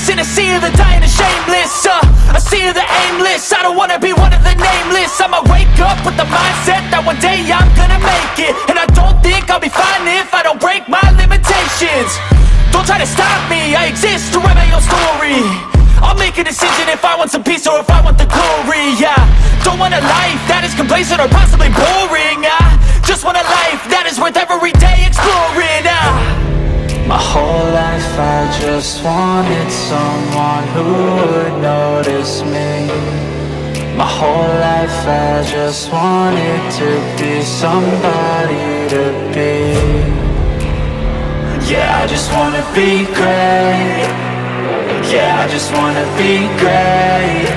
nameless in a sea of the dying and shameless. A sea of the aimless. I don't wanna be one of the nameless. I'ma wake up with the mindset that one day I'm gonna make it, and I don't think I'll be fine if I don't break my limitations. Don't try to stop me, I exist to write my own story. I'll make a decision if I want some peace or if I want the glory. Yeah, don't want a life that is complacent or possibly boring. I just want a life that is worth every day exploring. My whole life I just wanted someone who would notice me. My whole life I just wanted to be somebody to be. Yeah, I just wanna be great. Yeah, I just wanna be great.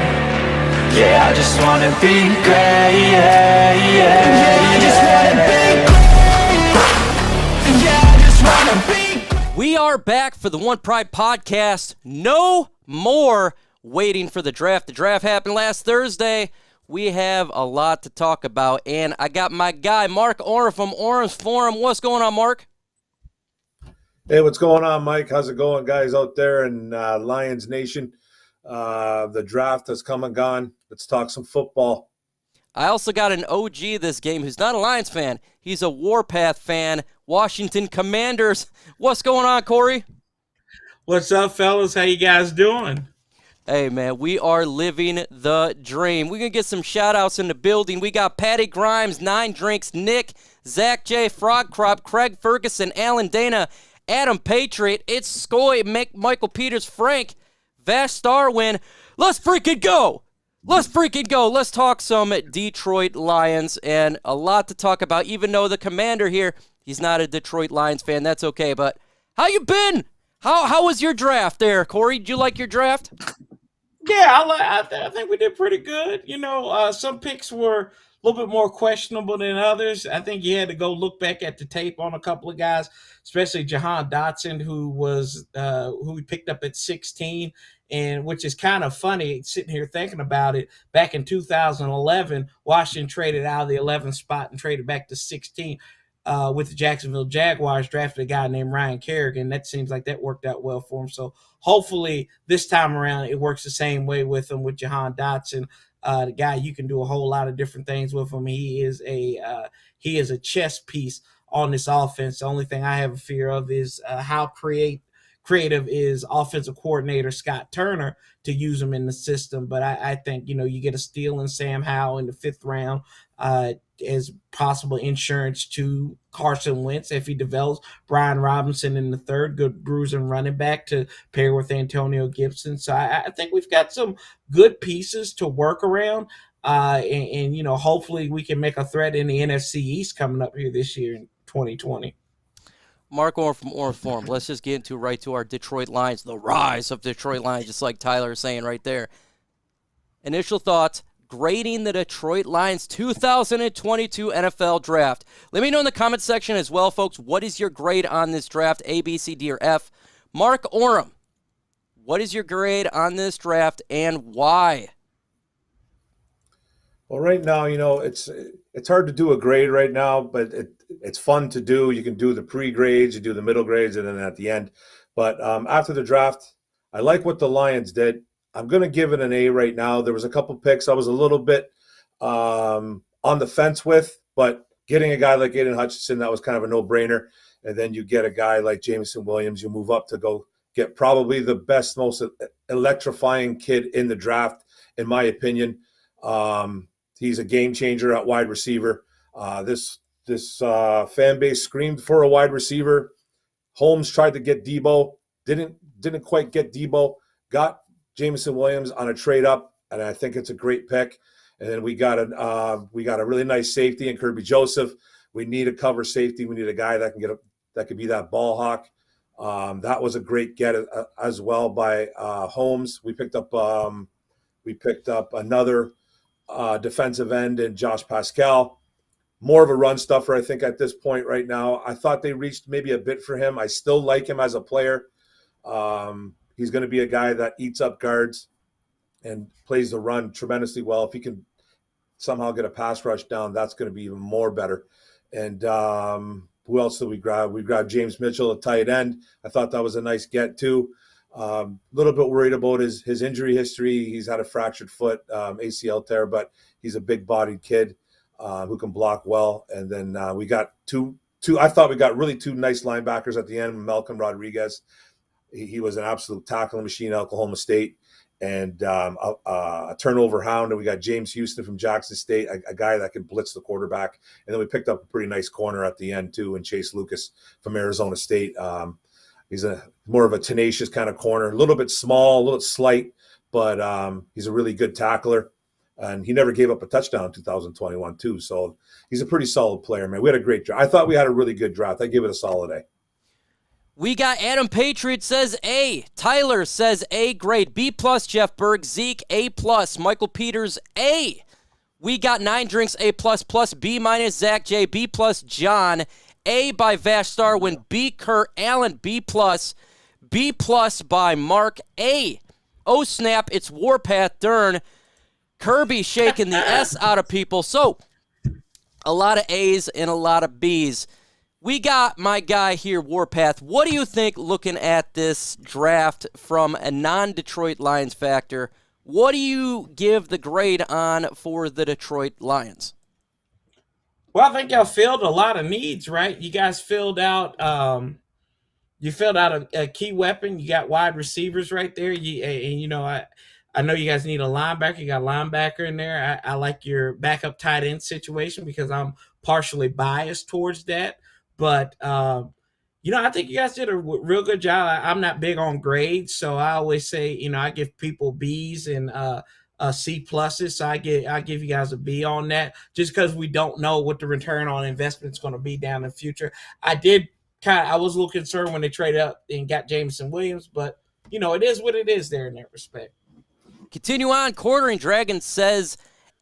Yeah, I just wanna be great. Yeah, yeah, I just wanna be great. Yeah, I just wanna be great. We are back for the One Pride podcast. No more waiting for the draft. The draft happened last Thursday. We have a lot to talk about, and I got my guy, Mark Orem from Orem's Forum. What's going on, Mark? Hey, what's going on, Mike? How's it going, guys out there in Lions Nation? The draft has come and gone. Let's talk some football. I also got an OG this game who's not a Lions fan. He's a Warpath fan. Washington Commanders. What's going on, Corey? What's up, fellas? How you guys doing? Hey, man, we are living the dream. We're going to get some shout-outs in the building. We got Patty Grimes, 9 Drinks, Nick, Zach J, Frog Crop, Craig Ferguson, Alan Dana, Adam Patriot, It's Skoy, Michael Peters, Frank, Vash Starwin. Let's freaking go! Let's freaking go. Let's talk some Detroit Lions, and a lot to talk about, even though the commander here, he's not a Detroit Lions fan. That's okay, but how you been? How was your draft there, Corey? Did you like your draft? Yeah, I think we did pretty good. You know, some picks were a little bit more questionable than others. I think you had to go look back at the tape on a couple of guys, especially Jahan Dotson, who we picked up at 16, and which is kind of funny sitting here thinking about it. Back in 2011, Washington traded out of the 11th spot and traded back to 16 with the Jacksonville Jaguars, drafted a guy named Ryan Kerrigan. That seems like that worked out well for him. So hopefully this time around it works the same way with him, with Jahan Dotson. The guy, you can do a whole lot of different things with him. He is a chess piece on this offense. The only thing I have a fear of is how creative is offensive coordinator Scott Turner to use him in the system. But I think, you get a steal in Sam Howell in the 5th round as possible insurance to Carson Wentz if he develops. Brian Robinson in the 3rd, good bruising running back to pair with Antonio Gibson. So I think we've got some good pieces to work around. And hopefully we can make a threat in the NFC East coming up here this year in 2020. Mark Orem from Orem Forum. Let's just get right to our Detroit Lions, the rise of Detroit Lions, just like Tyler is saying right there. Initial thoughts, grading the Detroit Lions 2022 NFL Draft. Let me know in the comment section as well, folks, what is your grade on this draft, A, B, C, D, or F? Mark Orem, what is your grade on this draft and why? Well, right now, it's hard to do a grade right now, but it's fun to do. You can do the pre-grades, you do the middle grades, and then at the end. But after the draft, I like what the Lions did. I'm going to give it an A right now. There was a couple picks I was a little bit on the fence with, but getting a guy like Aidan Hutchinson, that was kind of a no-brainer. And then you get a guy like Jameson Williams, you move up to go get probably the best, most electrifying kid in the draft, in my opinion. He's a game changer at wide receiver. This fan base screamed for a wide receiver. Holmes tried to get Debo, didn't quite get Debo, got Jameson Williams on a trade up, and I think it's a great pick. And then we got a really nice safety in Kirby Joseph. We need a cover safety. We need a guy that could be that ball hawk. That was a great get as well by Holmes. We picked up another defensive end in Josh Pascal. More of a run stuffer, I think, at this point right now. I thought they reached maybe a bit for him. I still like him as a player. He's going to be a guy that eats up guards and plays the run tremendously well. If he can somehow get a pass rush down, that's going to be even more better. And who else did we grab? We grabbed James Mitchell, a tight end. I thought that was a nice get too. Little bit worried about his injury history. He's had a fractured foot, ACL tear, but he's a big-bodied kid who can block well. And then we got two. I thought we got really two nice linebackers at the end. Malcolm Rodriguez, he was an absolute tackling machine at Oklahoma State, and a turnover hound. And we got James Houston from Jackson State, a guy that can blitz the quarterback. And then we picked up a pretty nice corner at the end too, and Chase Lucas from Arizona State. He's more of a tenacious kind of corner, a little bit small, a little slight, but he's a really good tackler. And he never gave up a touchdown in 2021 too. So he's a pretty solid player, man. We had a great draft. I thought we had a really good draft. I give it a solid A. We got Adam Patriot says A. Tyler says A, grade. B+, Jeff Berg. Zeke, A+. Michael Peters, A. We got 9 Drinks, A++. B-, Zach J. B+, John. A by Vash Starwin. B, Kurt Allen. B+. B+ by Mark. A. Oh, snap. It's Warpath Dern. Kirby shaking the S out of people. So, a lot of A's and a lot of B's. We got my guy here, Warpath. What do you think, looking at this draft from a non-Detroit Lions factor? What do you give the grade on for the Detroit Lions? Well, I think y'all filled a lot of needs, right? You guys filled out a key weapon. You got wide receivers right there. I know you guys need a linebacker. You got a linebacker in there. I like your backup tight end situation because I'm partially biased towards that. But, I think you guys did a real good job. I'm not big on grades, so I always say, I give people Bs and C pluses. So I give you guys a B on that just because we don't know what the return on investment is going to be down in the future. I was a little concerned when they traded up and got Jameson Williams, but, it is what it is there in that respect. Continue on. Quartering Dragon says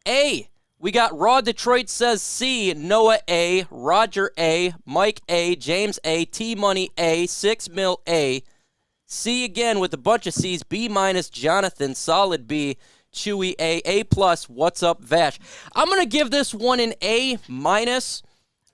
A. We got Raw Detroit says C. Noah A. Roger A. Mike A. James A. T-Money A. 6 Mil A. C again with a bunch of C's. B-, Jonathan. Solid B. Chewy A. A+. What's up, Vash? I'm going to give this one an A-.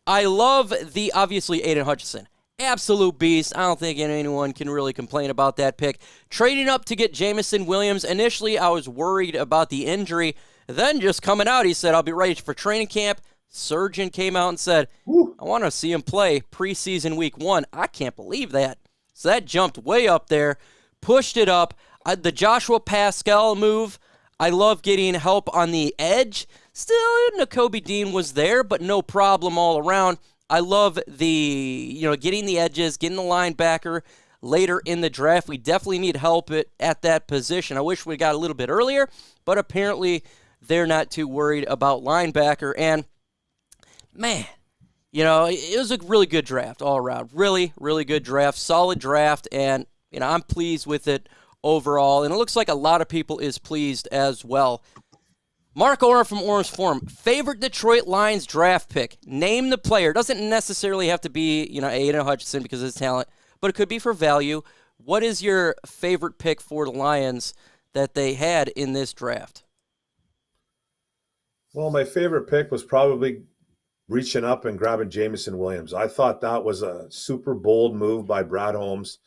I love obviously, Aidan Hutchinson. Absolute beast. I don't think anyone can really complain about that pick. Trading up to get Jameson Williams. Initially, I was worried about the injury. Then just coming out, he said, I'll be ready for training camp. Surgeon came out and said, I want to see him play preseason week 1. I can't believe that. So that jumped way up there. Pushed it up. The Joshua Pascal move, I love getting help on the edge. Still, Nakobe Dean was there, but no problem all around. I love getting the edges, getting the linebacker later in the draft. We definitely need help at that position. I wish we got a little bit earlier, but apparently they're not too worried about linebacker. And, man, it was a really good draft all around. Really, really good draft. Solid draft, and, I'm pleased with it overall. And it looks like a lot of people is pleased as well. Mark Orr from Orange Forum, favorite Detroit Lions draft pick. Name the player. Doesn't necessarily have to be, Aidan Hutchinson because of his talent, but it could be for value. What is your favorite pick for the Lions that they had in this draft? Well, my favorite pick was probably reaching up and grabbing Jameson Williams. I thought that was a super bold move by Brad Holmes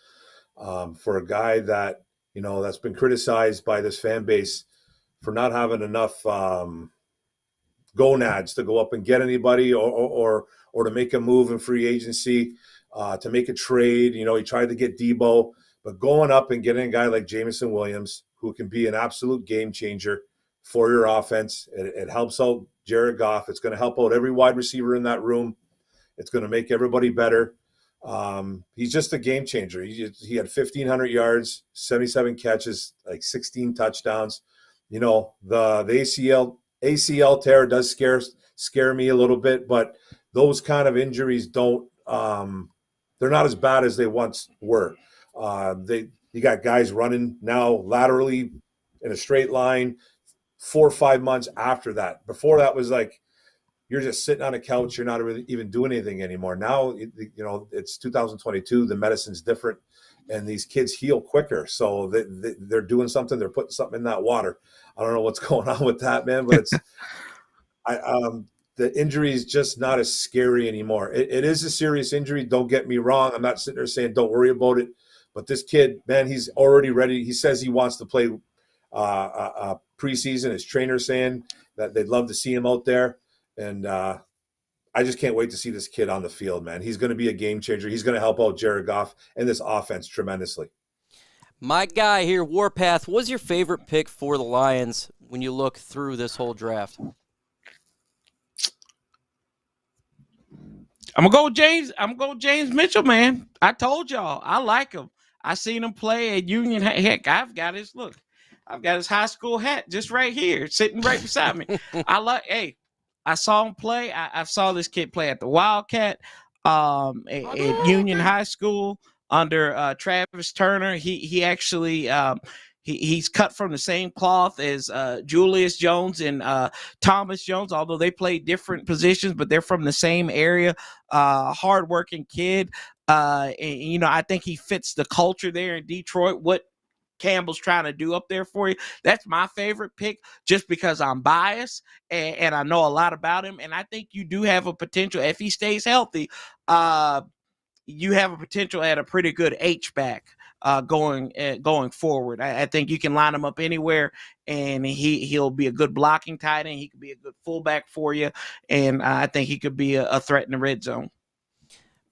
for a guy that, that's been criticized by this fan base for not having enough gonads to go up and get anybody or to make a move in free agency, to make a trade. He tried to get Debo, but going up and getting a guy like Jameson Williams, who can be an absolute game changer for your offense. It helps out Jared Goff. It's going to help out every wide receiver in that room. It's going to make everybody better. He's just a game changer. He had 1,500 yards, 77 catches, like 16 touchdowns. The ACL tear does scare me a little bit, but those kind of injuries they're not as bad as they once were. You got guys running now laterally in a straight line 4 or 5 months after that. Before that was like, you're just sitting on a couch. You're not really even doing anything anymore. Now, it's 2022. The medicine's different. And these kids heal quicker. So they're doing something. They're putting something in that water. I don't know what's going on with that, man, but it's the injury is just not as scary anymore. It is a serious injury. Don't get me wrong. I'm not sitting there saying don't worry about it. But this kid, man, he's already ready. He says he wants to play preseason. His trainer's saying that they'd love to see him out there. And I just can't wait to see this kid on the field, man. He's going to be a game changer. He's going to help out Jared Goff and this offense tremendously. My guy here, Warpath, what was your favorite pick for the Lions when you look through this whole draft? I'm gonna go James Mitchell, man. I told y'all I like him. I seen him play at Union. Heck, I've got his high school hat just right here, sitting right beside me. I saw him play. I saw this kid play at the Wildcat at Union High School under Travis Turner. He actually he's cut from the same cloth as Julius Jones and Thomas Jones, although they play different positions, but they're from the same area. Hardworking kid. And, I think he fits the culture there in Detroit. What Campbell's trying to do up there for you. That's my favorite pick just because I'm biased and I know a lot about him. And I think you do have a potential, if he stays healthy, you have a potential at a pretty good H-back going forward. I think you can line him up anywhere, and he'll be a good blocking tight end. He could be a good fullback for you, and I think he could be a threat in the red zone.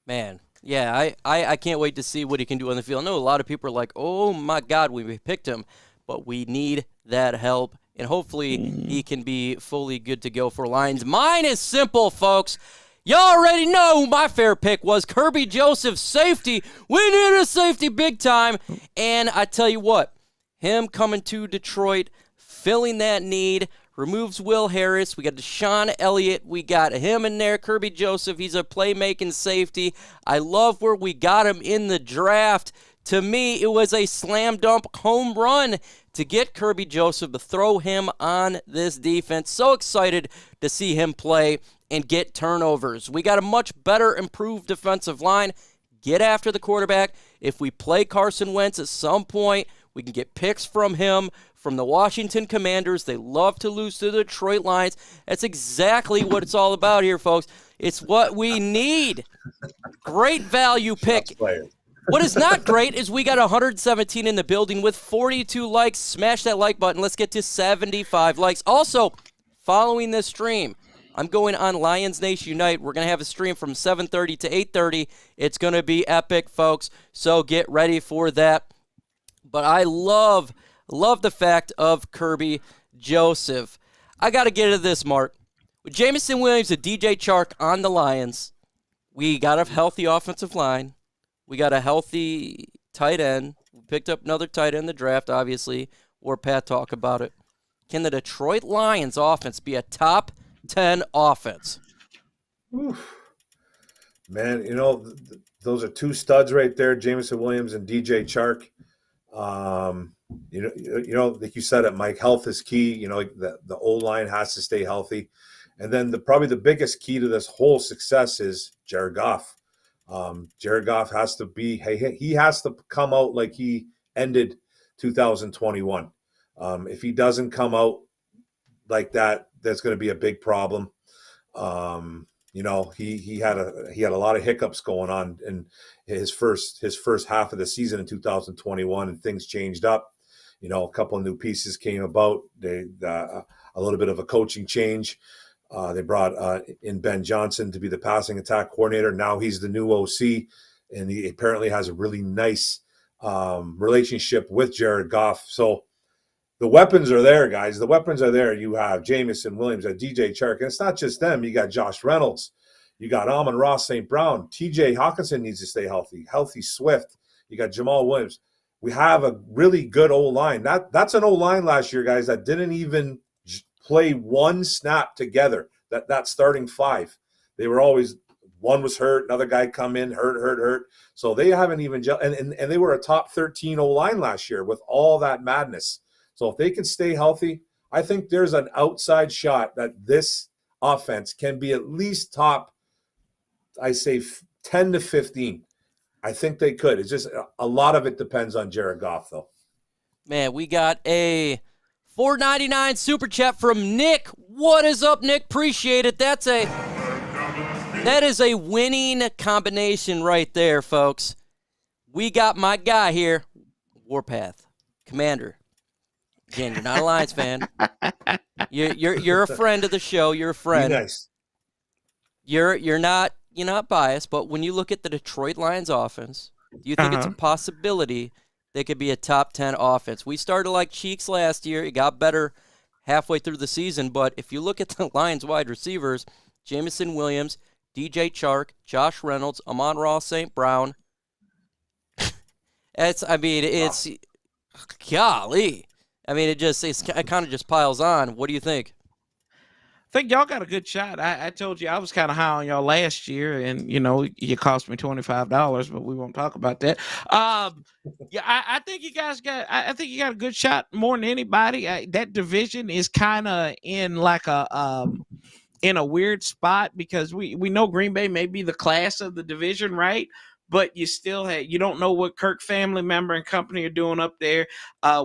Man, yeah, I can't wait to see what he can do on the field. I know a lot of people are like, oh, my God, we picked him, but we need that help, and hopefully he can be fully good to go for Lions. Mine is simple, folks. You already know who my favorite pick was, Kirby Joseph, safety. We need a safety big time. And I tell you what, him coming to Detroit, filling that need, removes Will Harris. We got Deshaun Elliott. We got him in there, Kirby Joseph. He's a playmaking safety. I love where we got him in the draft. To me, it was a slam dunk home run to get Kirby Joseph, to throw him on this defense. So excited to see him play and get turnovers. We got a much better, improved defensive line. Get after the quarterback. If we play Carson Wentz at some point, we can get picks from him, from the Washington Commanders. They love to lose to the Detroit Lions. That's exactly what it's all about here, folks. It's what we need. Great value pick. What is not great is we got 117 in the building with 42 likes. Smash that like button. Let's get to 75 likes. Also, following this stream, I'm going on Lions Nation Unite. We're going to have a stream from 7:30 to 8:30. It's going to be epic, folks, so get ready for that. But I love the fact of Kirby Joseph. I got to get into this, Mark. With Jameson Williams and DJ Chark on the Lions, we got a healthy offensive line. We got a healthy tight end. We picked up another tight end in the draft, obviously, or Pat talk about it. Can the Detroit Lions offense be a top 10 offense? Oof. Man, those are two studs right there, Jameson Williams and DJ Chark. Like you said it, Mike, health is key. The O-line has to stay healthy. And then probably the biggest key to this whole success is Jared Goff. Jared Goff has to he has to come out like he ended 2021. If he doesn't come out like that, that's going to be a big problem. He had a lot of hiccups going on in his first half of the season in 2021, and things changed up. A couple of new pieces came about. A little bit of a coaching change. They brought in Ben Johnson to be the passing attack coordinator. Now he's the new OC, and he apparently has a really nice relationship with Jared Goff. So the weapons are there, guys. The weapons are there. You have Jameson Williams, DJ Chark, and it's not just them. You got Josh Reynolds. You got Amon-Ra St. Brown. TJ Hawkinson needs to stay healthy. Healthy Swift. You got Jamal Williams. We have a really good O-line. That's an O-line last year, guys, that didn't even play one snap together. That starting five. They were always, one was hurt, another guy come in, hurt. So they haven't even and they were a top 13 O-line last year with all that madness. So if they can stay healthy, I think there's an outside shot that this offense can be at least top, I say 10 to 15. I think they could. It's just a lot of it depends on Jared Goff, though. Man, we got a $4.99 super chat from Nick. What is up, Nick? Appreciate it. That is a winning combination right there, folks. we got my guy here, Warpath, Commander. Again, you're not a Lions fan. You're a friend of the show. You're a friend. Be nice. You're not biased, but when you look at the Detroit Lions offense, do you think it's a possibility they could be a top 10 offense? We started like cheeks last year. It got better halfway through the season, but if you look at the Lions wide receivers, Jameson Williams, DJ Chark, Josh Reynolds, Amon-Ra St. Brown. It's golly. I mean, it kind of just piles on. What do you think? I think y'all got a good shot. I told you I was kind of high on y'all last year, and you cost me $25, but we won't talk about that. Yeah, I think you guys got. I think you got a good shot more than anybody. That division is kind of in like in a weird spot because we know Green Bay may be the class of the division, right? But you don't know what Kirk family member and company are doing up there.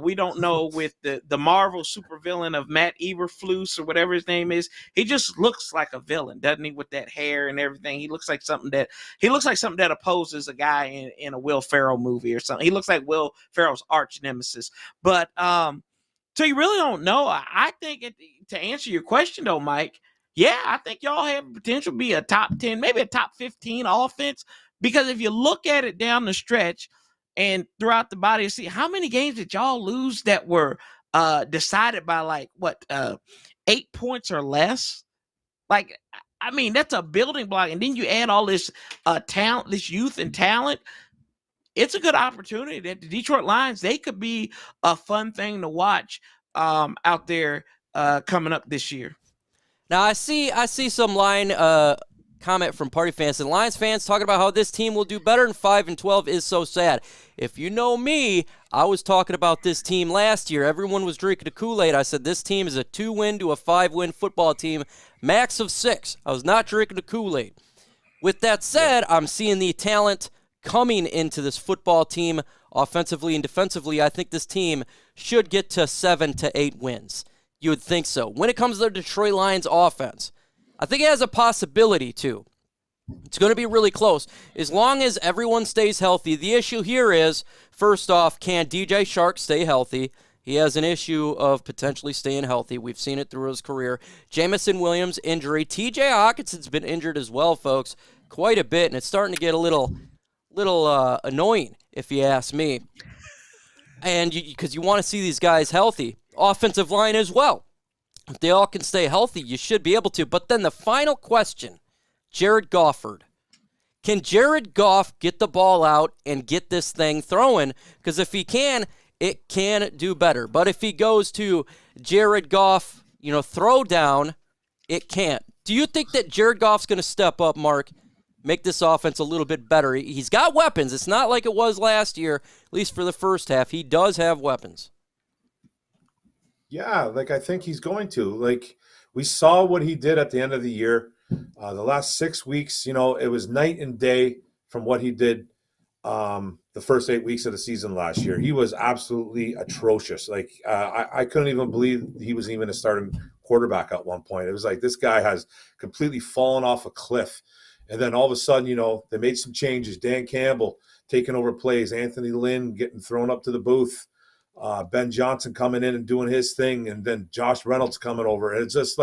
We don't know with the Marvel supervillain of Matt Eberflus or whatever his name is. He just looks like a villain, doesn't he? With that hair and everything, he looks like something that opposes a guy in a Will Ferrell movie or something. He looks like Will Ferrell's arch nemesis. But so you really don't know. I think to answer your question though, Mike, yeah, I think y'all have potential to be a top 10, maybe a top 15 offense. Because if you look at it down the stretch and throughout the body, see how many games did y'all lose that were decided by 8 points or less? Like, I mean, that's a building block. And then you add all this talent, this youth and talent. It's a good opportunity that the Detroit Lions, they could be a fun thing to watch out there coming up this year. Now, I see some comment from Party fans and Lions fans talking about how this team will do better than 5-12 is so sad. If you know me, I was talking about this team last year. Everyone was drinking the Kool-Aid. I said this team is a 2-win to a 5-win football team, max of 6. I was not drinking the Kool-Aid. With that said, I'm seeing the talent coming into this football team offensively and defensively. I think this team should get to 7 to 8 wins. You would think so. When it comes to the Detroit Lions offense, I think it has a possibility to. It's going to be really close. As long as everyone stays healthy, the issue here is, first off, can DJ Chark stay healthy? He has an issue of potentially staying healthy. We've seen it through his career. Jameson Williams, injury. TJ Hawkinson's been injured as well, folks, quite a bit, and it's starting to get a little annoying, if you ask me. And because you want to see these guys healthy. Offensive line as well. If they all can stay healthy, you should be able to. But then the final question, Jared Gofford. Can Jared Goff get the ball out and get this thing throwing? Because if he can, it can do better. But if he goes to Jared Goff, throw down, it can't. Do you think that Jared Goff's going to step up, Mark, make this offense a little bit better? He's got weapons. It's not like it was last year, at least for the first half. He does have weapons. Yeah, I think he's going to. We saw what he did at the end of the year. The last 6 weeks, it was night and day from what he did the first 8 weeks of the season last year. He was absolutely atrocious. I couldn't even believe he was even a starting quarterback at one point. It was like this guy has completely fallen off a cliff. And then all of a sudden, they made some changes. Dan Campbell taking over plays, Anthony Lynn getting thrown up to the booth. Ben Johnson coming in and doing his thing, and then Josh Reynolds coming over. And it's just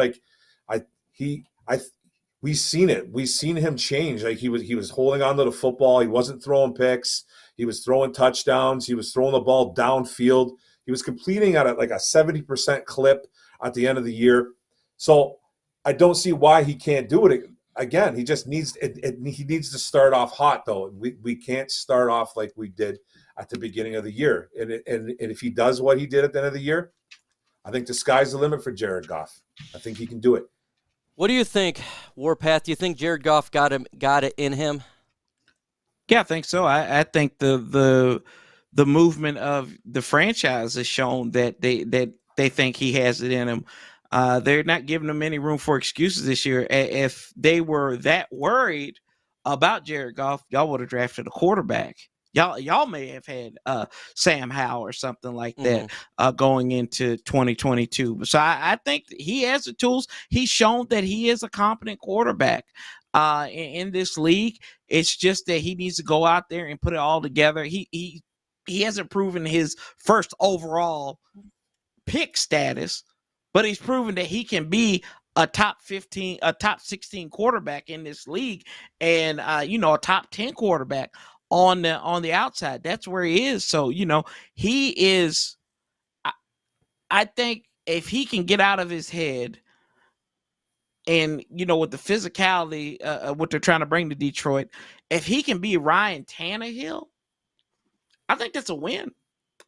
we've seen it. We've seen him change. He was holding on to the football. He wasn't throwing picks. He was throwing touchdowns. He was throwing the ball downfield. He was completing at a 70% clip at the end of the year. So I don't see why he can't do it again. He just needs he needs to start off hot though. We can't start off like we did at the beginning of the year. And if he does what he did at the end of the year, I think the sky's the limit for Jared Goff. I think he can do it. What do you think, Warpath? Do you think Jared Goff got it in him? Yeah, I think so. I think the movement of the franchise has shown that they think he has it in him. They're not giving him any room for excuses this year. If they were that worried about Jared Goff, y'all would have drafted a quarterback. Y'all may have had Sam Howell or something like that going into 2022. So I think he has the tools. He's shown that he is a competent quarterback in this league. It's just that he needs to go out there and put it all together. He hasn't proven his first overall pick status, but he's proven that he can be a top 15, a top 16 quarterback in this league, and a top 10 quarterback on the outside. That's where he is. So, he is, I think if he can get out of his head and, with the physicality, what they're trying to bring to Detroit, if he can be Ryan Tannehill, I think that's a win.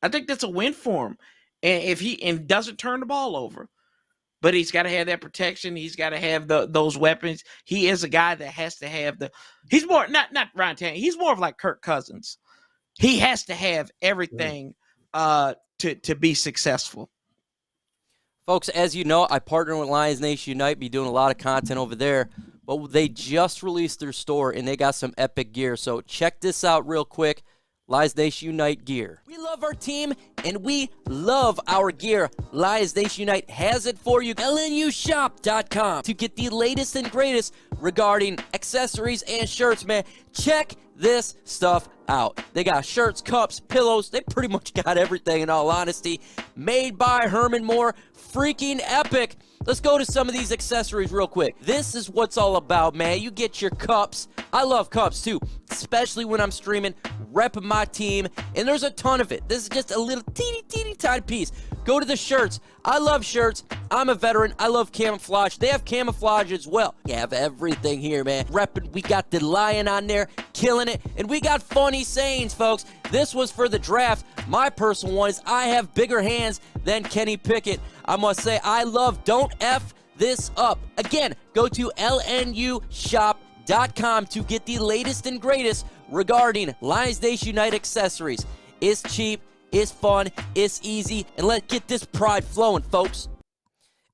I think that's a win for him. And if he doesn't turn the ball over, but he's got to have that protection. He's got to have those weapons. He is a guy that has to have he's more, not Ryan Tannehill. He's more of like Kirk Cousins. He has to have everything to be successful. Folks, as you know, I partner with Lions Nation Unite, be doing a lot of content over there. But they just released their store, and they got some epic gear. So check this out real quick. Lions Nation Unite gear. We love our team, and we love our gear. Lions Nation Unite has it for you. LNUshop.com to get the latest and greatest regarding accessories and shirts, man. Check this stuff out. They got shirts, cups, pillows. They pretty much got everything, in all honesty. Made by Herman Moore. Freaking epic. Let's go to some of these accessories real quick. This is what's all about, man. You get your cups. I love cups too, especially when I'm streaming, repping my team, and there's a ton of it. This is just a little teeny tiny piece. Go to the shirts. I love shirts. I'm a veteran. I love camouflage. They have camouflage as well. You have everything here, man. Repping. We got the lion on there, killing it, and we got funny sayings, folks. This was for the draft. My personal one is I have bigger hands than Kenny Pickett. I must say, I love Don't F This Up. Again, go to LNUshop.com to get the latest and greatest regarding Lions Nation Unite accessories. It's cheap, it's fun, it's easy, and let's get this pride flowing, folks.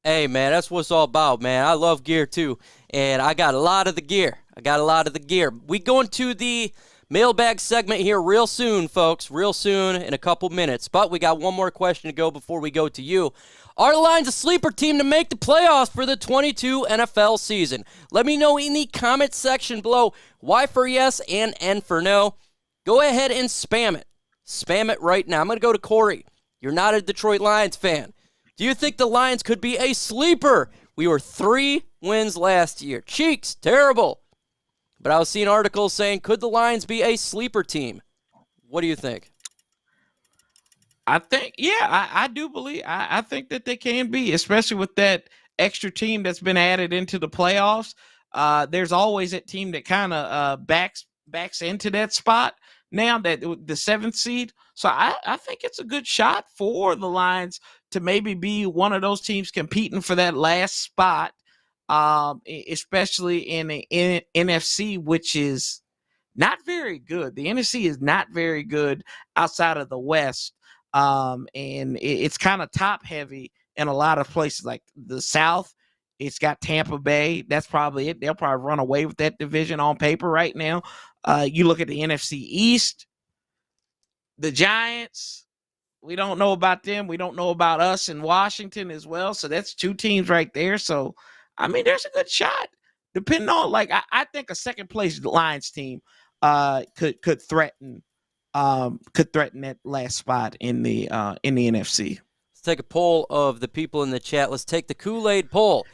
Hey, man, that's what it's all about, man. I love gear, too, and I got a lot of the gear. We going to the mailbag segment here real soon, folks, real soon in a couple minutes, but we got one more question to go before we go to you. Are the Lions a sleeper team to make the playoffs for the 22 NFL season? Let me know in the comment section below. Y for yes and N for no. Go ahead and spam it. Spam it right now. I'm going to go to Corey. You're not a Detroit Lions fan. Do you think the Lions could be a sleeper? We were 3 wins last year. Cheeks, terrible. But I was seeing articles saying, could the Lions be a sleeper team? What do you think? I think, I do believe, I think that they can be, especially with that extra team that's been added into the playoffs. There's always that team that kind of backs into that spot now, that the 7th seed. So I think it's a good shot for the Lions to maybe be one of those teams competing for that last spot, especially in the NFC, which is not very good. The NFC is not very good outside of the West. And it's kind of top heavy in a lot of places, like the South. It's got Tampa Bay. That's probably it. They'll probably run away with that division on paper right now. You look at the NFC East, the Giants. We don't know about them. We don't know about us in Washington as well. So that's 2 teams right there. So, I mean, there's a good shot. Depending on, I think a second place Lions team could threaten that last spot in the NFC. Let's take a poll of the people in the chat. Let's take the Kool-Aid poll.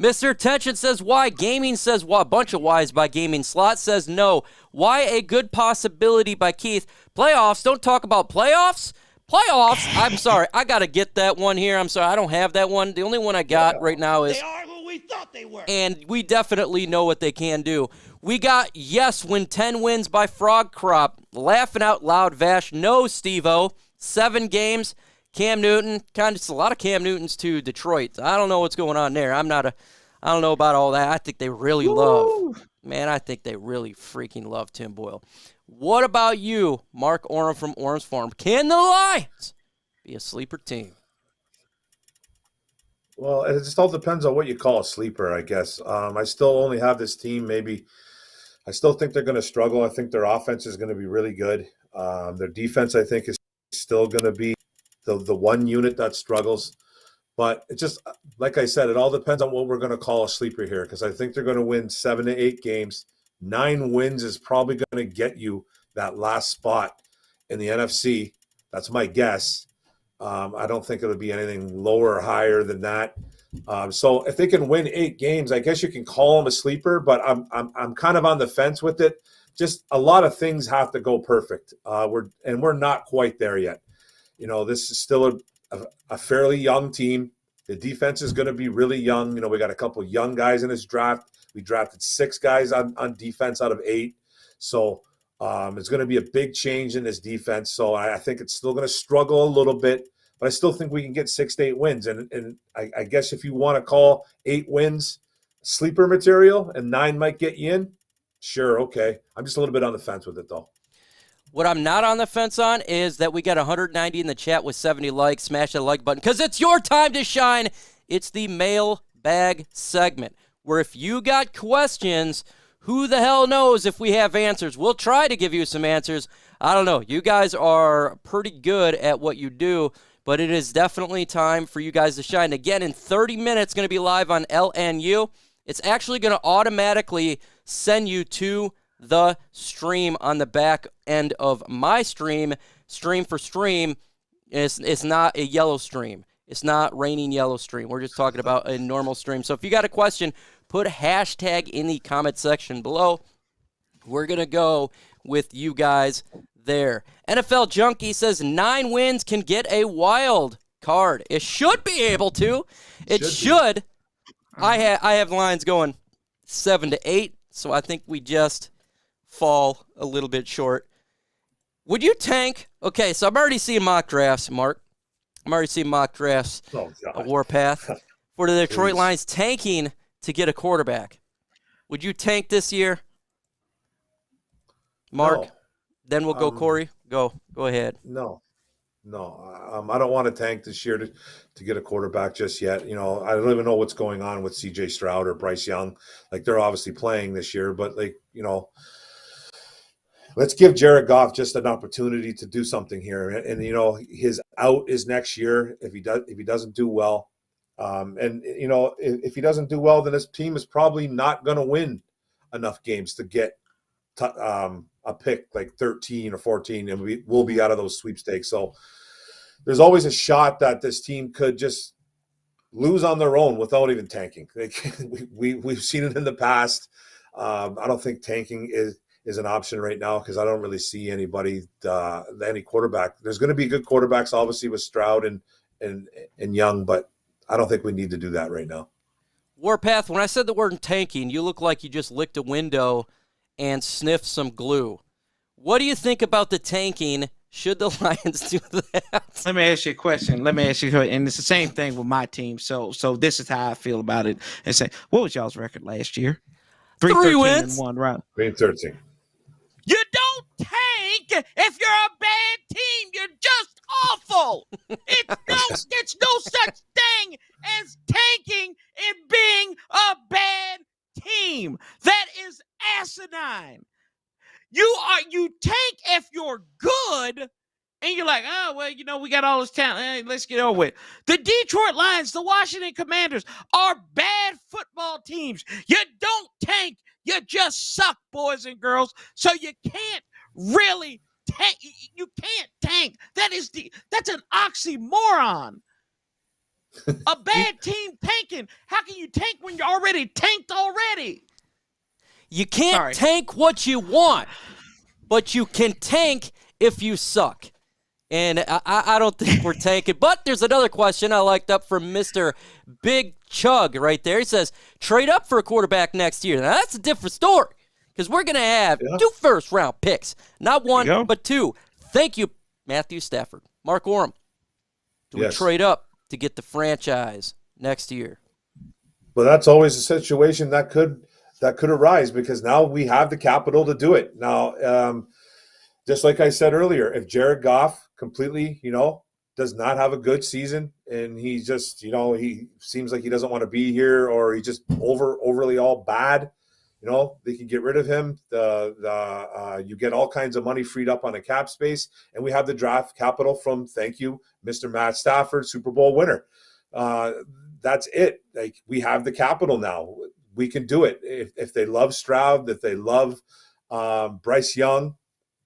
Mr. Attention says why. Gaming says why. A bunch of whys by Gaming. Slot says no. Why a good possibility by Keith. Playoffs. Don't talk about playoffs. Playoffs. I'm sorry. I got to get that one here. I'm sorry. I don't have that one. The only one I got right now is. They are who we thought they were. And we definitely know what they can do. We got yes, win 10 wins by Frog Crop. Laughing out loud, Vash. No, Steve-O. 7 games. Cam Newton. Kind of just a lot of Cam Newtons to Detroit. I don't know what's going on there. I don't know about all that. I think they really love. Man, I think they really freaking love Tim Boyle. What about you, Mark Oram from Orams Farm? Can the Lions be a sleeper team? Well, it just all depends on what you call a sleeper, I guess. I still only have this team maybe I still think they're going to struggle. I think their offense is going to be really good. Their defense, I think, is still going to be the one unit that struggles. But it just, like I said, it all depends on what we're going to call a sleeper here, because I think they're going to win 7 to 8 games. 9 wins is probably going to get you that last spot in the NFC. That's my guess. I don't think it'll be anything lower or higher than that. So if they can win 8 games, I guess you can call them a sleeper. But I'm kind of on the fence with it. Just a lot of things have to go perfect. We're not quite there yet. This is still a fairly young team. The defense is going to be really young. We got a couple of young guys in this draft. We drafted 6 guys on defense out of 8. So it's going to be a big change in this defense. So I think it's still going to struggle a little bit, but I still think we can get 6 to 8 wins. And I guess if you want to call 8 wins sleeper material and 9 might get you in, sure, okay. I'm just a little bit on the fence with it, though. What I'm not on the fence on is that we got 190 in the chat with 70 likes. Smash that like button because it's your time to shine. It's the Mailbag segment where if you got questions, who the hell knows if we have answers. We'll try to give you some answers. I don't know. You guys are pretty good at what you do, but it is definitely time for you guys to shine. Again, in 30 minutes, going to be live on LNU. It's actually going to automatically send you to the stream on the back end of my stream. Stream for stream, it's not a yellow stream. It's not raining yellow stream. We're just talking about a normal stream. So if you got a question, put hashtag in the comment section below. We're going to go with you guys there. NFL Junkie says 9 wins can get a wild card. It should be able to. It should. I have lines going 7 to 8, so I think we just fall a little bit short. Would you tank? Okay, so I'm already seeing mock drafts, Mark. I'm already seeing mock drafts, Warpath, for the Detroit Lions tanking to get a quarterback. Would you tank this year, Mark? No. Then we'll go Corey. Go ahead. No. I don't want to tank this year to get a quarterback just yet. I don't even know what's going on with C.J. Stroud or Bryce Young. Like, they're obviously playing this year, but let's give Jared Goff just an opportunity to do something here. And his out is next year if he doesn't do well. If he doesn't do well, then his team is probably not going to win enough games to get a pick like 13 or 14, and we'll be out of those sweepstakes. So there's always a shot that this team could just lose on their own without even tanking. We've seen it in the past. I don't think tanking is an option right now because I don't really see any quarterback. There's going to be good quarterbacks, obviously, with Stroud and Young, but I don't think we need to do that right now. Warpath, when I said the word tanking, you look like you just licked a window and sniffed some glue. What do you think about the tanking? Should the Lions do that? Let me ask you a question. And it's the same thing with my team. So this is how I feel about it. And say, what was y'all's record last year? 3 wins. 1 round. 3-13. You don't tank if you're a bad team. You're just awful. It's no such thing as tanking and being a bad team. That is asinine. You tank if you're good, and you're like, oh well, we got all this talent. Hey, let's get over it. The Detroit Lions, the Washington Commanders are bad football teams. You don't tank. You just suck, boys and girls. So you can't really tank. You can't tank. That's an oxymoron. A bad team tanking. How can you tank when you're already tanked already? You can't tank what you want, but you can tank if you suck. And I don't think we're tanking. But there's another question I liked up from Mr. Big Chug right there. He says, trade up for a quarterback next year. Now, that's a different story because we're going to have 2 first-round picks. Not 1, but 2. Thank you, Matthew Stafford. Mark Orem. Do we trade up to get the franchise next year? Well, that's always a situation that could arise because now we have the capital to do it. Now, just like I said earlier, if Jared Goff completely, does not have a good season and he just, he seems like he doesn't want to be here or he's just overly all bad, They can get rid of him. You get all kinds of money freed up on the cap space, and we have the draft capital from, thank you, Mr. Matt Stafford, Super Bowl winner. That's it. Like, we have the capital now. We can do it. If they love Stroud, if they love Bryce Young,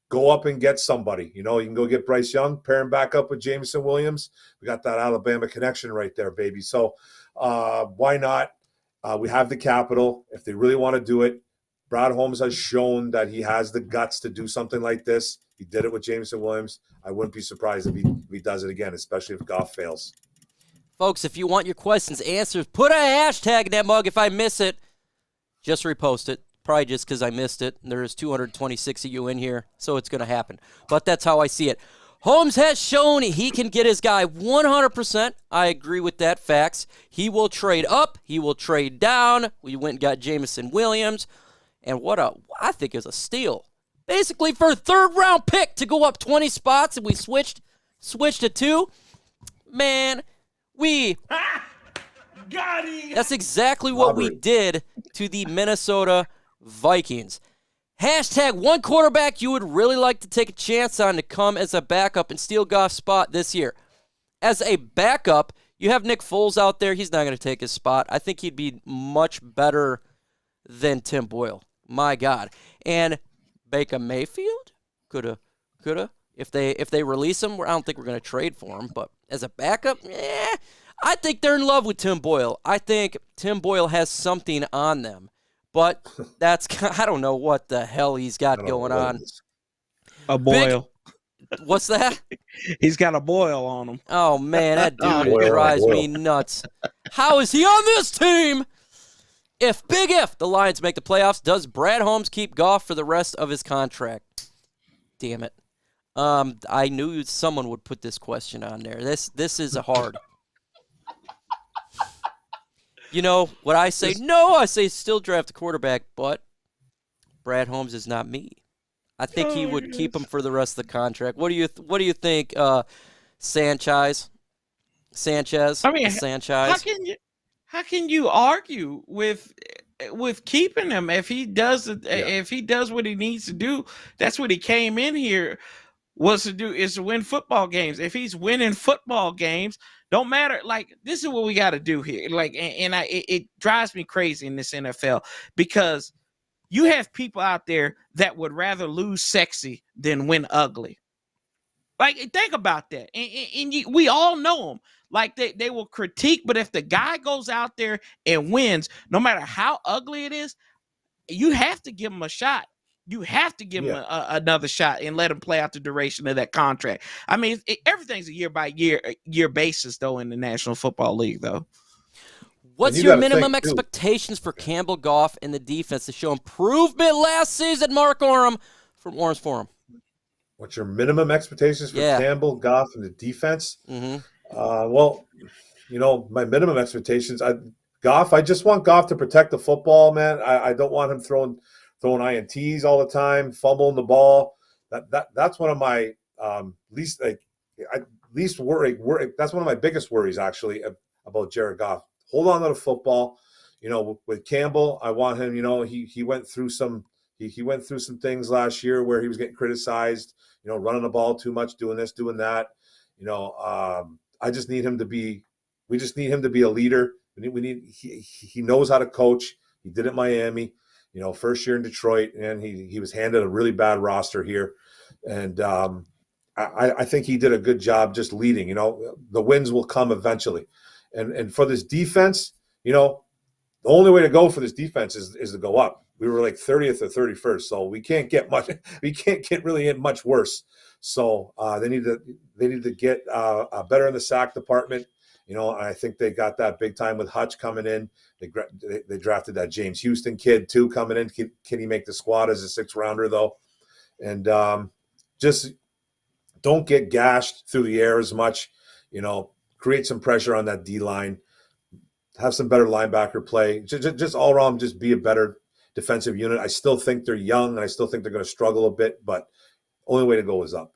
go up and get somebody. You can go get Bryce Young, pair him back up with Jameson Williams. We got that Alabama connection right there, baby. So why not? We have the capital. If they really want to do it, Brad Holmes has shown that he has the guts to do something like this. He did it with Jameson Williams. I wouldn't be surprised if he does it again, especially if Goff fails. Folks, if you want your questions answered, put a hashtag in that mug. If I miss it, just repost it. Probably just because I missed it. There's 226 of you in here, so it's going to happen. But that's how I see it. Holmes has shown he can get his guy 100%. I agree with that. Facts. He will trade up. He will trade down. We went and got Jameson Williams. And I think is a steal. Basically for a third-round pick to go up 20 spots, and we switched to 2. Man, got him. That's exactly what we did to the Minnesota Vikings. Hashtag one quarterback you would really like to take a chance on to come as a backup and steal Goff's spot this year. As a backup, you have Nick Foles out there. He's not going to take his spot. I think he'd be much better than Tim Boyle. My God. And Baker Mayfield? Coulda. If they release him, I don't think we're going to trade for him. But as a backup, I think they're in love with Tim Boyle. I think Tim Boyle has something on them. But I don't know what the hell he's got going on. A boil. What's that? He's got a boil on him. Oh, man, that dude drives me nuts. How is he on this team? If the Lions make the playoffs, does Brad Holmes keep Goff for the rest of his contract? Damn it. I knew someone would put this question on there. This is a hard. You know what I say? No, I say still draft a quarterback, but Brad Holmes is not me. I think he would keep him for the rest of the contract. What do you think, Sanchez? I mean, Sanchez. How can you argue with keeping him if he does what he needs to do? That's what he came in here was to do, is to win football games. If he's winning football games, don't matter. Like, this is what we got to do here. Like, it drives me crazy in this NFL because you have people out there that would rather lose sexy than win ugly. Like, think about that. And we all know them. Like, they will critique, but if the guy goes out there and wins, no matter how ugly it is, you have to give him a shot. You have to give him another shot and let him play out the duration of that contract. I mean, everything's a year basis, though, in the National Football League, though. What's your minimum expectations for Campbell Goff and the defense to show improvement last season? Mark Orem from Orange Forum. What's your minimum expectations for Campbell, Goff, and the defense? Mm-hmm. Well, my minimum expectations, Goff, I just want Goff to protect the football, man. I don't want him throwing INTs all the time, fumbling the ball. That's one of my least worry. That's one of my biggest worries, actually, about Jared Goff. Hold on to the football. With Campbell, I want him. He went through some things last year where he was getting criticized. Running the ball too much, doing this, doing that. I just need him to be. We just need him to be a leader. He knows how to coach. He did it in Miami. First year in Detroit, and he was handed a really bad roster here. And I think he did a good job just leading. The wins will come eventually. And for this defense, the only way to go for this defense is to go up. We were like 30th or 31st, so we can't get really much worse. So they need to get better in the sack department. And I think they got that big time with Hutch coming in. They drafted that James Houston kid too coming in. Can he make the squad as a 6th rounder though? And just don't get gashed through the air as much. Create some pressure on that D line. Have some better linebacker play. Just all around, just be a better defensive unit. I still think they're young, and I still think they're going to struggle a bit. But only way to go is up.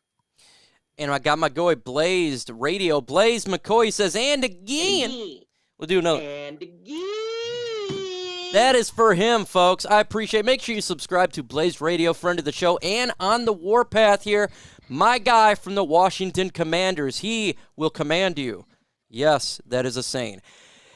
And I got my guy Blazed Radio. Blaze McCoy says, and again. We'll do another. And again. That is for him, folks. I appreciate it. Make sure you subscribe to Blaze Radio, friend of the show, and on the warpath here, my guy from the Washington Commanders. He will command you. Yes, that is a saying.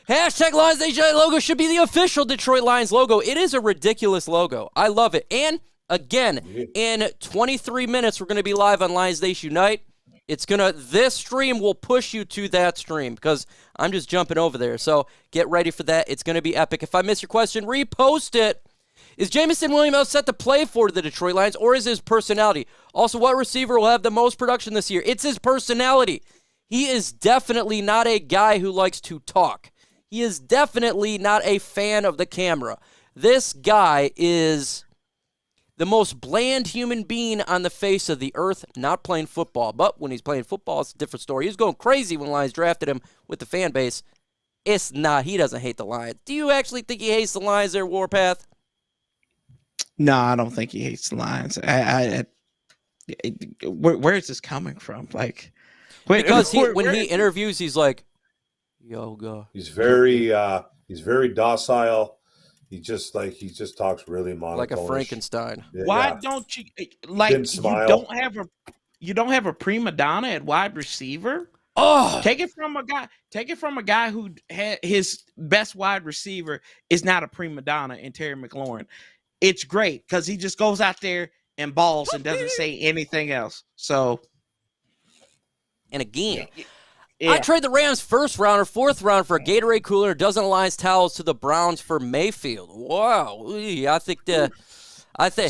Hashtag Lions Nation logo should be the official Detroit Lions logo. It is a ridiculous logo. I love it. And again, in 23 minutes, we're going to be live on Lions Nation Unite. This stream will push you to that stream because I'm just jumping over there. So get ready for that. It's going to be epic. If I miss your question, repost it. Is Jameson Williams set to play for the Detroit Lions, or is his personality? Also, what receiver will have the most production this year? It's his personality. He is definitely not a guy who likes to talk. He is definitely not a fan of the camera. This guy is the most bland human being on the face of the earth, not playing football. But when he's playing football, it's a different story. He was going crazy when Lions drafted him with the fan base. It's not. He doesn't hate the Lions. Do you actually think he hates the Lions there, Warpath? No, I don't think he hates the Lions. Where is this coming from? Like, because when he interviews, he's like, "Yo, go." He's very docile. He just talks really monotone, like a Frankenstein. Why don't you like? You don't have a prima donna at wide receiver. Oh, take it from a guy who had his best wide receiver is not a prima donna in Terry McLaurin. It's great because he just goes out there and balls and doesn't say anything else. So, and again, I trade the Rams' first round or fourth round for a Gatorade cooler, dozen Lions towels to the Browns for Mayfield. Wow, I think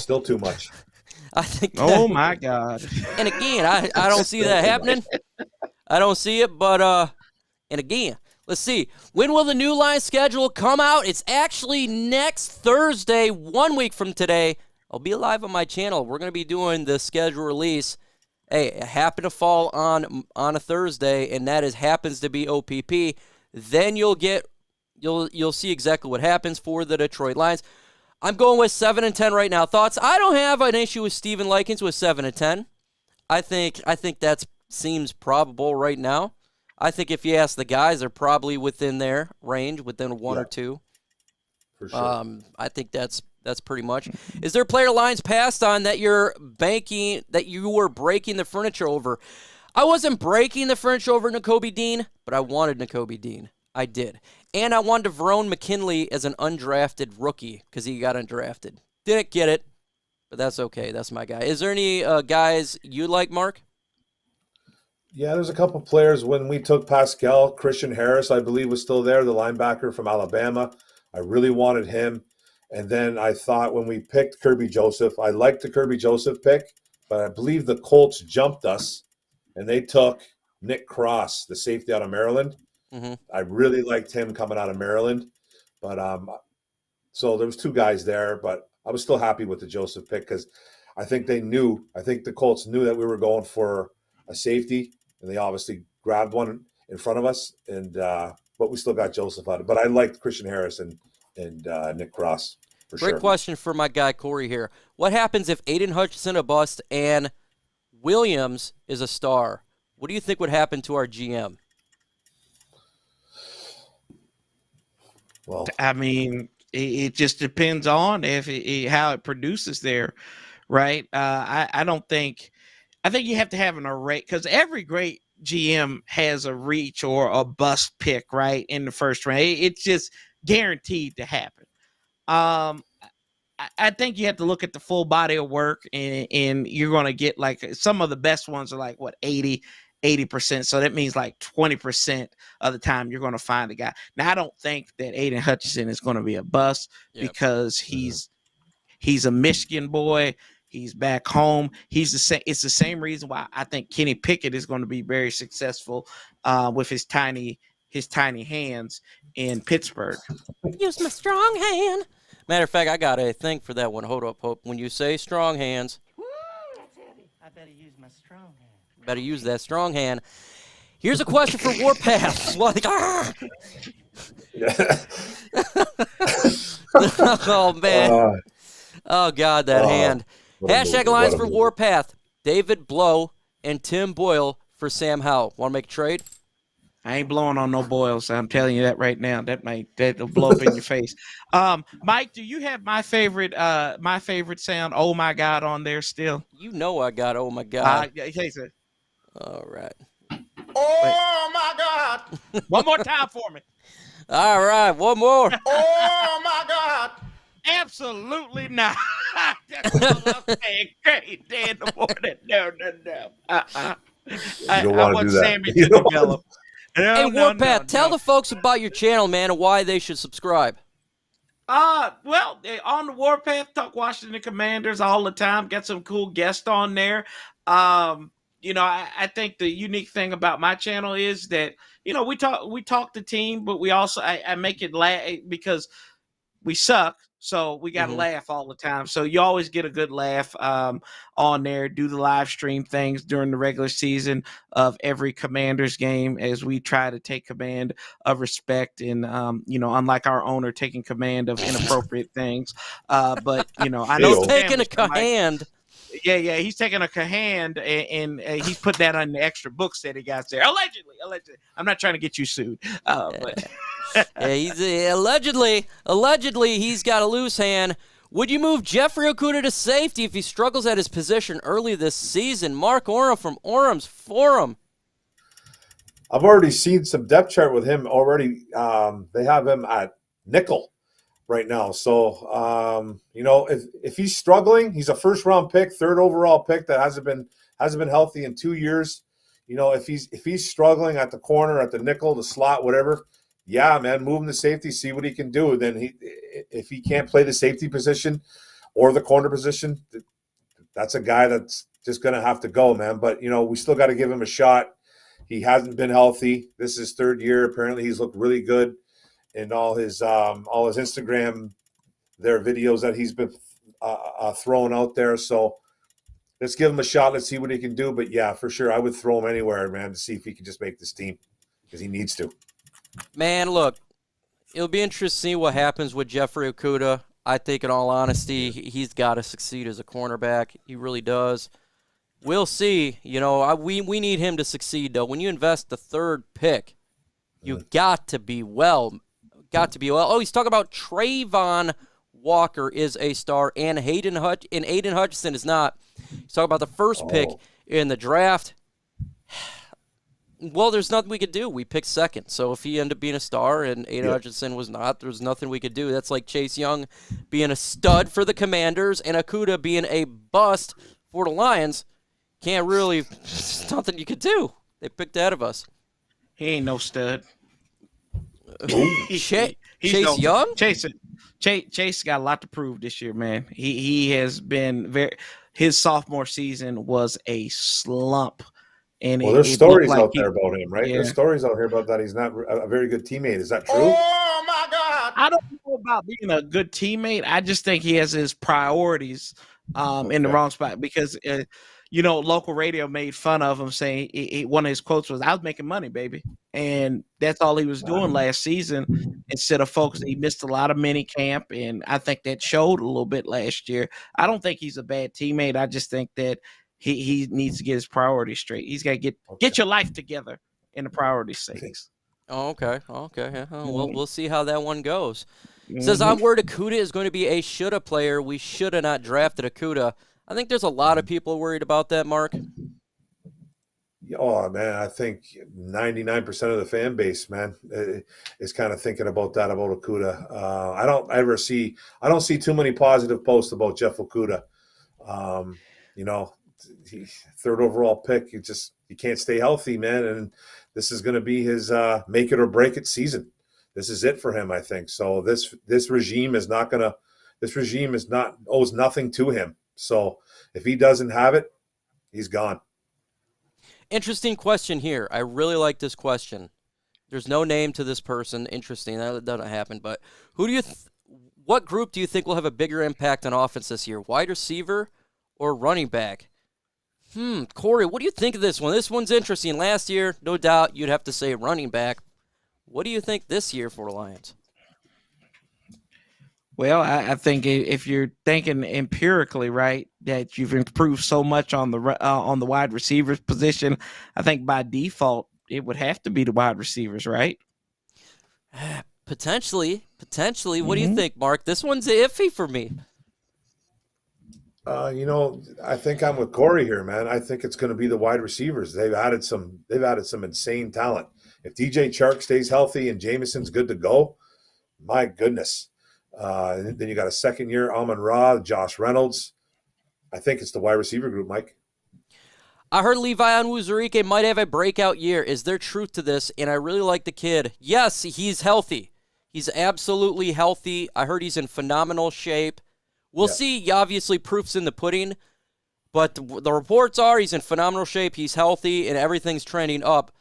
still too much. I think. Oh my God! And again, I don't see that happening. I don't see it, but and again, let's see. When will the new Lions schedule come out? It's actually next Thursday, 1 week from today. I'll be live on my channel. We're going to be doing the schedule release. Hey, it happened to fall on a Thursday, and that happens to be OPP. Then you'll see exactly what happens for the Detroit Lions. I'm going with 7-10 right now. Thoughts? I don't have an issue with Steven Likens with 7-10. I think that seems probable right now. I think if you ask the guys, they're probably within their range, within one or two. For sure. I think that's pretty much. Is there a player Lions passed on that you were breaking the furniture over? I wasn't breaking the furniture over Nakobe Dean, but I wanted Nakobe Dean. I did. And I wanted Verone McKinley as an undrafted rookie because he got undrafted. Didn't get it, but that's okay. That's my guy. Is there any guys you like, Mark? Yeah, there's a couple players. When we took Pascal, Christian Harris, I believe, was still there, the linebacker from Alabama. I really wanted him. And then I thought when we picked Kirby Joseph, I liked the Kirby Joseph pick, but I believe the Colts jumped us, and they took Nick Cross, the safety out of Maryland. Mm-hmm. I really liked him coming out of Maryland. But so there was two guys there, but I was still happy with the Joseph pick because I think the Colts knew that we were going for a safety, and they obviously grabbed one in front of us, and but we still got Joseph out of it. But I liked Christian Harris and Nick Cross for sure. Great question for my guy Corey here. What happens if Aidan Hutchinson a bust and Williams is a star? What do you think would happen to our GM? Well, I mean, it just depends on how it produces there, right? I think you have to have an array because every great GM has a reach or a bust pick, right, in the first round. It's just guaranteed to happen. I think you have to look at the full body of work, and you're going to get like some of the best ones are like 80%. So that means like 20% of the time you're going to find a guy. Now, I don't think that Aidan Hutchinson is going to be a bust because he's a Michigan boy. He's back home. He's the same. It's the same reason why I think Kenny Pickett is going to be very successful with his tiny hands in Pittsburgh. Use my strong hand. Matter of fact, I got a thing for that one. Hold up, Hope. When you say strong hands, I better use my strong hand. Better use that strong hand. Here's a question for Warpath. Oh man. Oh God, that hand. Hashtag lines for Warpath. David Blow and Tim Boyle for Sam Howell. Want to make a trade? I ain't blowing on no boils. I'm telling you that right now. That'll blow up in your face. Mike, do you have my favorite sound? Oh my God, on there still? You know I got. Oh my God. Hey, sir. All right. Oh my God! One more time for me. All right. One more. Oh my God! Absolutely not. That's all I'm saying. Great day in the morning. No. You don't want to do that. Sammy You to don't develop. Hey, Warpath, tell the folks about your channel, man, and why they should subscribe. Well, on the Warpath, talk Washington Commanders all the time. Got some cool guests on there. I think the unique thing about my channel is that, we talk the team, but we also, I make it laugh because we suck. So we got to laugh all the time. So you always get a good laugh on there. Do the live stream things during the regular season of every Commanders game as we try to take command of respect and, unlike our owner taking command of inappropriate things. But, I know he's taking a command. Yeah, he's taking a command and he's put that on the extra books that he got there. Allegedly. I'm not trying to get you sued. But yeah, he's allegedly he's got a loose hand. Would you move Jeffrey Okudah to safety if he struggles at his position early this season? Mark Oram from Orum's Forum. I've already seen some depth chart with him already. They have him at nickel right now. So, if he's struggling, he's a first-round pick, third overall pick that hasn't been healthy in 2 years. If he's struggling at the corner, at the nickel, the slot, whatever, yeah, man, move him to safety, see what he can do. Then if he can't play the safety position or the corner position, that's a guy that's just going to have to go, man. But, we still got to give him a shot. He hasn't been healthy. This is his third year. Apparently he's looked really good in all his Instagram, their videos that he's been throwing out there. So let's give him a shot. Let's see what he can do. But, yeah, for sure, I would throw him anywhere, man, to see if he can just make this team because he needs to. Man, look, it'll be interesting to see what happens with Jeffrey Okudah. I think, in all honesty, he's got to succeed as a cornerback. He really does. We'll see. We need him to succeed, though. When you invest the third pick, you got to be well. Oh, he's talking about Trayvon Walker is a star, and Aidan Hutchinson is not. He's talking about the first pick in the draft. Well, there's nothing we could do. We picked second. So if he ended up being a star and Aidan Hutchinson was not, there's nothing we could do. That's like Chase Young being a stud for the Commanders and Okudah being a bust for the Lions. Can't really, there's nothing you could do. They picked out of us. he ain't no stud. Chase Young? Chase got a lot to prove this year, man. He has been his sophomore season was a slump. And there's stories out there about him, right? Yeah. There's stories out here about that he's not a very good teammate. Is that true? Oh my God! I don't know about being a good teammate. I just think he has his priorities in the wrong spot because local radio made fun of him, saying one of his quotes was, "I was making money, baby," and that's all he was doing last season. Instead of focusing, he missed a lot of mini camp, and I think that showed a little bit last year. I don't think he's a bad teammate. I just think that he needs to get his priorities straight. He's got to get your life together in the priority settings. Oh, okay. Yeah. We'll see how that one goes. It says, I'm worried Okudah is going to be a shoulda player. We should have not drafted Okudah. I think there's a lot of people worried about that, Mark. Oh, man, I think 99% of the fan base, man, is kind of thinking about that, about Okudah. I don't see too many positive posts about Jeff Okudah. Third overall pick, you can't stay healthy, man. And this is going to be his make it or break it season. This is it for him, I think. So this regime owes nothing to him. So if he doesn't have it, he's gone. Interesting question here. I really like this question. There's no name to this person. Interesting. That doesn't happen. But what group do you think will have a bigger impact on offense this year? Wide receiver or running back? Corey, what do you think of this one? This one's interesting. Last year, no doubt, you'd have to say running back. What do you think this year for the Lions? Well, I think if you're thinking empirically, right, that you've improved so much on the wide receivers position, I think by default it would have to be the wide receivers, right? Potentially. What do you think, Mark? This one's iffy for me. I think I'm with Corey here, man. I think it's going to be the wide receivers. They've added some insane talent. If DJ Chark stays healthy and Jameson's good to go, my goodness. Then you got a second-year Amon-Ra, Josh Reynolds. I think it's the wide receiver group, Mike. I heard Levi Onwuzurike might have a breakout year. Is there truth to this? And I really like the kid. Yes, he's healthy. He's absolutely healthy. I heard he's in phenomenal shape. We'll see. Obviously, proof's in the pudding. But the reports are he's in phenomenal shape, he's healthy, and everything's trending up.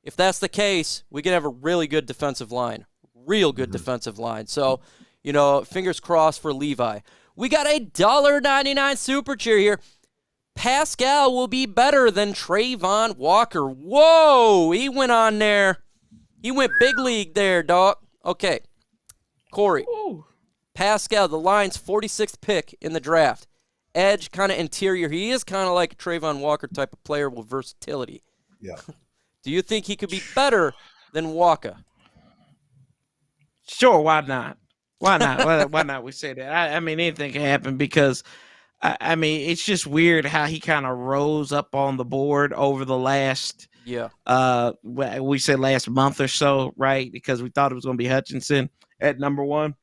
If that's the case, we could have a really good defensive line. Real good defensive line. So, fingers crossed for Levi. We got a $1.99 super cheer here. Pascal will be better than Trayvon Walker. Whoa, he went on there. He went big league there, dog. Okay, Corey. Ooh. Pascal, the Lions' 46th pick in the draft. Edge, kind of interior. He is kind of like a Trayvon Walker type of player with versatility. Yeah. Do you think he could be better than Walker? Sure, why not? Why not? Why not we say that? I mean, anything can happen because I mean, it's just weird how he kind of rose up on the board over the last, we said last month or so, right? Because we thought it was going to be Hutchinson at number 1.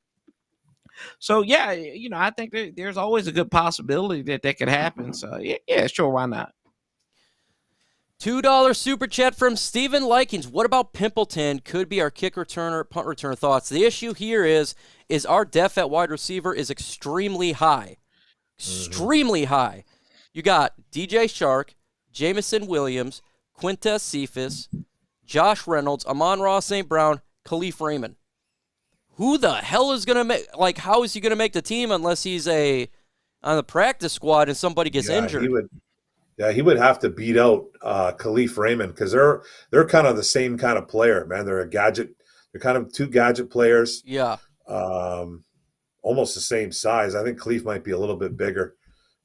So, yeah, I think there's always a good possibility that could happen. So, yeah, sure, why not? $2 super chat from Steven Likings. What about Pimpleton? Could be our kick returner, punt returner thoughts. The issue here is our depth at wide receiver is extremely high. Extremely high. You got DJ Chark, Jameson Williams, Quintez Cephas, Josh Reynolds, Amon-Ra St. Brown, Khalif Raymond. Who the hell is going to make, how is he going to make the team unless he's on the practice squad and somebody gets injured? He would have to beat out Khalif Raymond because they're kind of the same kind of player, man. They're kind of two gadget players. Yeah. Almost the same size. I think Khalif might be a little bit bigger,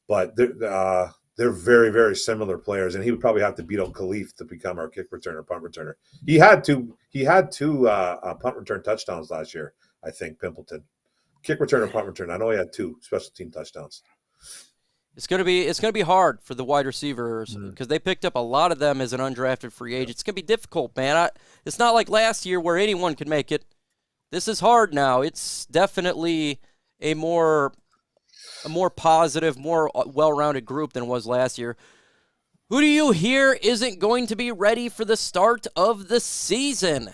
but they're very, very similar players, and he would probably have to beat out Khalif to become our kick returner, punt returner. He had two punt return touchdowns last year, I think, Pimpleton. Kick returner, punt return. I know he had 2 special team touchdowns. It's gonna be hard for the wide receivers because they picked up a lot of them as an undrafted free agent. It's gonna be difficult, man. It's not like last year where anyone could make it. This is hard now. It's definitely a more positive, more well-rounded group than it was last year. Who do you hear isn't going to be ready for the start of the season?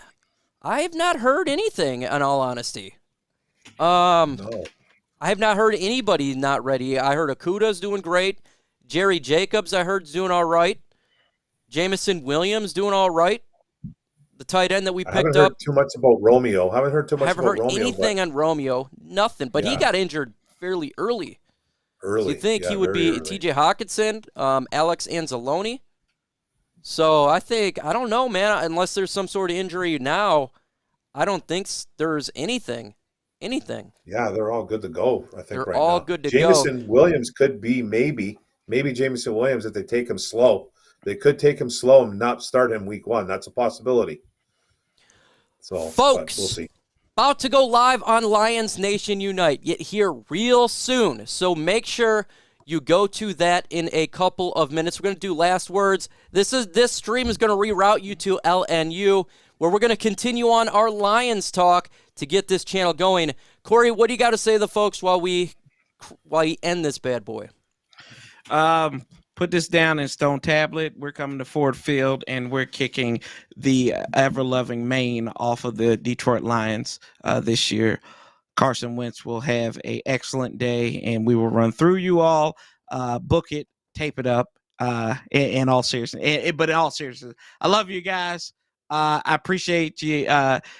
I have not heard anything, in all honesty. No. I have not heard anybody not ready. I heard Okuda's doing great. Jerry Jacobs, I heard, is doing all right. Jameson Williams doing all right. The tight end that we picked up. I haven't heard too much about Romeo. Haven't heard anything on Romeo. Nothing. But he got injured fairly early. So you think he would be TJ Hawkinson, Alex Anzalone? So I don't know, man. Unless there's some sort of injury now, I don't think there's anything. Yeah, they're all good to go, I think, they're right all now. good to Jameson Williams could be maybe Jameson Williams if they take him slow. They could take him slow and not start him week 1. That's a possibility. So, folks, we'll see. About to go live on Lions Nation Unite, yet here real soon. So make sure you go to that in a couple of minutes. We're going to do last words. This stream is going to reroute you to LNU, where we're going to continue on our Lions talk to get this channel going. Corey, what do you got to say to the folks while we end this bad boy? Put this down in stone tablet. We're coming to Ford Field, and we're kicking the ever-loving Maine off of the Detroit Lions this year. Carson Wentz will have an excellent day, and we will run through you all, book it, tape it up, in all seriousness. But in all seriousness, I love you guys. I appreciate you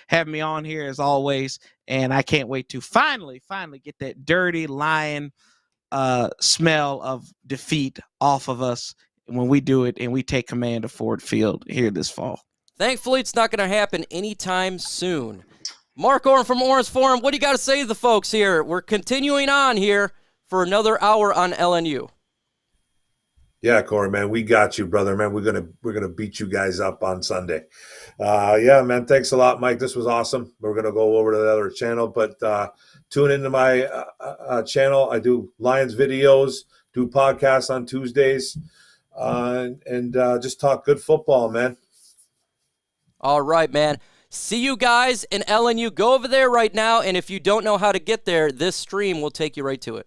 having me on here as always, and I can't wait to finally get that dirty Lion smell of defeat off of us when we do it and we take command of Ford Field here this fall. Thankfully, it's not going to happen anytime soon. Mark Oren from Orange Forum, what do you got to say to the folks here? We're continuing on here for another hour on LNU. Yeah, Corey, man, we got you, brother, man. We're gonna beat you guys up on Sunday. Yeah, man. Thanks a lot, Mike. This was awesome. We're gonna go over to the other channel, but tune into my channel. I do Lions videos, do podcasts on Tuesdays, and just talk good football, man. All right, man. See you guys in LNU. Go over there right now, and if you don't know how to get there, this stream will take you right to it.